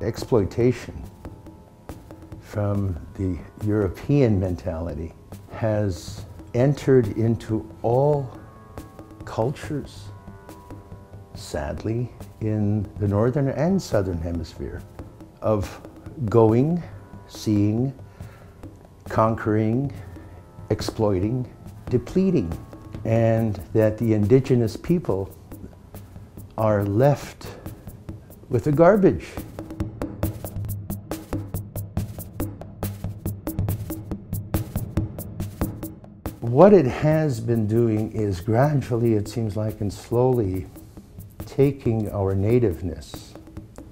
Exploitation from the European mentality has entered into all cultures, sadly, in the northern and southern hemisphere, of going, seeing, conquering, exploiting, depleting, and that the indigenous people are left with the garbage. What it has been doing is gradually, it seems like, and slowly taking our nativeness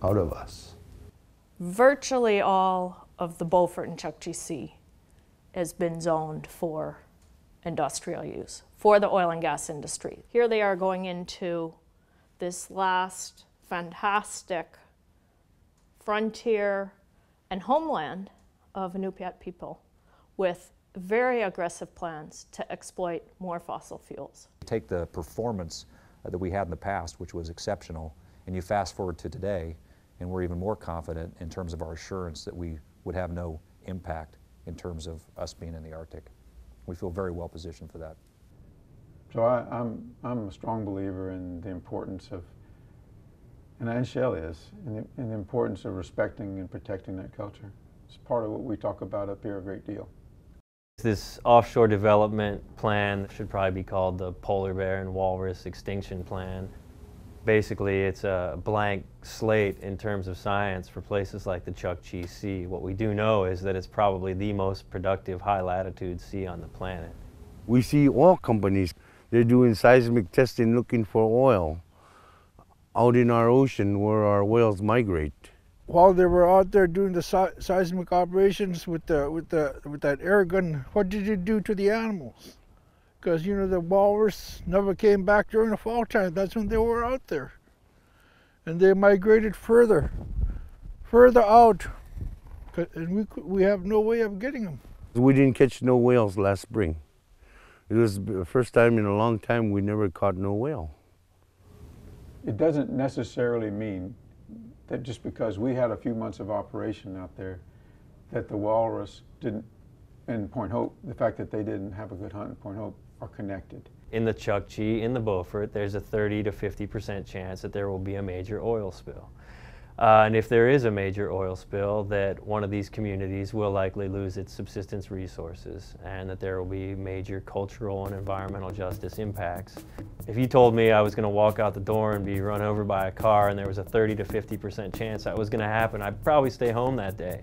out of us. Virtually all of the Beaufort and Chukchi Sea has been zoned for industrial use, for the oil and gas industry. Here they are going into this last fantastic frontier and homeland of Inupiat people with very aggressive plans to exploit more fossil fuels. Take the performance that we had in the past, which was exceptional, and you fast forward to today, and we're even more confident in terms of our assurance that we would have no impact in terms of us being in the Arctic. We feel very well positioned for that. So I'm a strong believer in the importance of, and Shell is, in the importance of respecting and protecting that culture. It's part of what we talk about up here a great deal. This offshore development plan should probably be called the Polar Bear and Walrus Extinction Plan. Basically, it's a blank slate in terms of science for places like the Chukchi Sea. What we do know is that it's probably the most productive high-latitude sea on the planet. We see oil companies, they're doing seismic testing looking for oil out in our ocean where our whales migrate. While they were out there doing the seismic operations with that air gun, what did you do to the animals? Because, you know, the walrus never came back during the fall time. That's when they were out there. And they migrated further out. And we have no way of getting them. We didn't catch no whales last spring. It was the first time in a long time we never caught no whale. It doesn't necessarily mean that just because we had a few months of operation out there, that the walrus didn't, in Point Hope, the fact that they didn't have a good hunt in Point Hope are connected. In the Chukchi, in the Beaufort, there's a 30 to 50% chance that there will be a major oil spill. And if there is a major oil spill, that one of these communities will likely lose its subsistence resources and that there will be major cultural and environmental justice impacts. If you told me I was going to walk out the door and be run over by a car and there was a 30 to 50% chance that was going to happen, I'd probably stay home that day.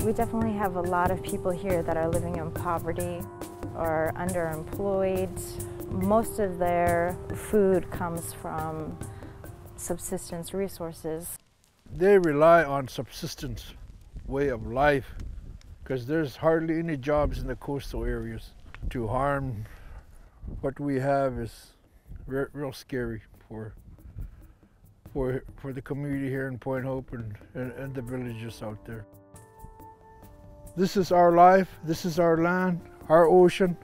We definitely have a lot of people here that are living in poverty or underemployed. Most of their food comes from subsistence resources. They rely on subsistence way of life because there's hardly any jobs in the coastal areas. To harm what we have is real scary for the community here in Point Hope and the villages out there. This is our life, this is our land, our ocean.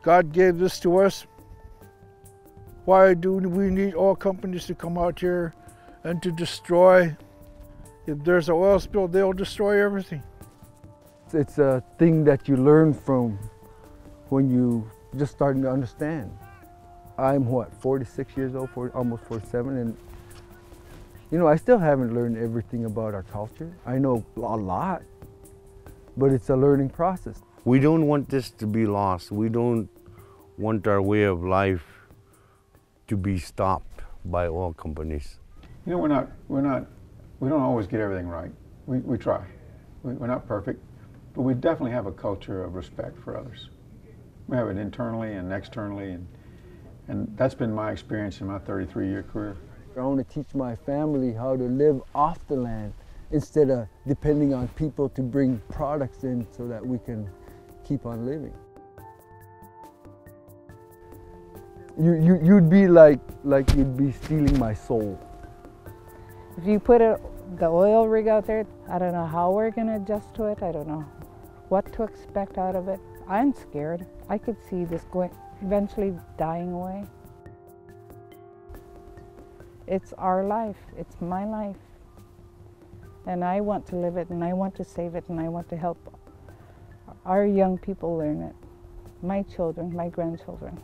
God gave this to us. Why do we need oil companies to come out here and to destroy? If there's an oil spill, they'll destroy everything. It's a thing that you learn from when you just starting to understand. I'm what, 46 years old, almost 47, and you know, I still haven't learned everything about our culture. I know a lot, but it's a learning process. We don't want this to be lost. We don't want our way of life to be stopped by oil companies. You know, we don't always get everything right. We try. We're not perfect, but we definitely have a culture of respect for others. We have it internally and externally, and that's been my experience in my 33-year career. I want to teach my family how to live off the land instead of depending on people to bring products in so that we can keep on living. You'd be like you'd be stealing my soul. If you put the oil rig out there, I don't know how we're going to adjust to it. I don't know what to expect out of it. I'm scared. I could see this eventually dying away. It's our life. It's my life. And I want to live it, and I want to save it, and I want to help our young people learn it. My children, my grandchildren.